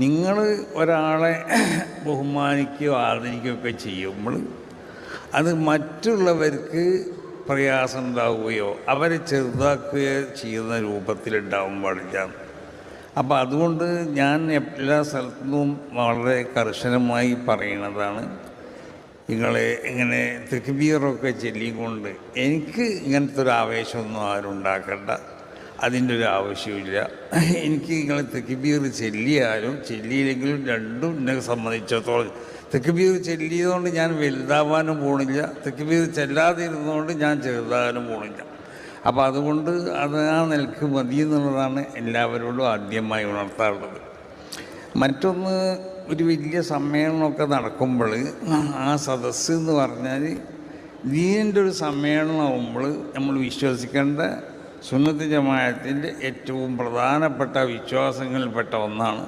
നിങ്ങൾ ഒരാളെ ബഹുമാനിക്കുകയോ ആദരിക്കുകയൊക്കെ ചെയ്യുമ്പോൾ അത് മറ്റുള്ളവർക്ക് പ്രയാസം ഉണ്ടാവുകയോ അവരെ ചെറുതാക്കുകയോ ചെയ്യുന്ന രൂപത്തിലുണ്ടാവാൻ പാടില്ല. അപ്പോൾ അതുകൊണ്ട് ഞാൻ എല്ലാ സ്ഥലത്തും വളരെ കർശനമായി പറയുന്നതാണ്, നിങ്ങളെ ഇങ്ങനെ തക്ബീറൊക്കെ ചൊല്ലിക്കൊണ്ട് എനിക്ക് ഇങ്ങനത്തെ ഒരു ആവേശമൊന്നും ആരും ഉണ്ടാക്കണ്ട, അതിൻ്റെ ഒരു ആവശ്യമില്ല. എനിക്ക് നിങ്ങൾ തക്ബീർ ചെല്ലിയാലും ചെല്ലിയില്ലെങ്കിലും രണ്ടും എന്നെ സംബന്ധിച്ചിടത്തോളം, തക്ബീർ ചെല്ലിയതുകൊണ്ട് ഞാൻ വലുതാവാനും പോണില്ല, തക്ബീർ ചെല്ലാതിരുന്നതുകൊണ്ട് ഞാൻ ചെറുതാകാനും പോണില്ല. അപ്പോൾ അതുകൊണ്ട് അത് ആ നിലക്ക് മതി എന്നുള്ളതാണ് എല്ലാവരോടും ആദ്യമായി ഉണർത്താറുള്ളത്. മറ്റൊന്ന്, ഒരു വലിയ സമ്മേളനമൊക്കെ നടക്കുമ്പോൾ ആ സദസ്സ് എന്ന് പറഞ്ഞാൽ ദീനിൻ്റെ ഒരു സമ്മേളനമാകുമ്പോൾ നമ്മൾ വിശ്വസിക്കേണ്ട സുന്നത്ത് ജമാഅത്തിൻ്റെ ഏറ്റവും പ്രധാനപ്പെട്ട വിശ്വാസങ്ങളിൽപ്പെട്ട ഒന്നാണ്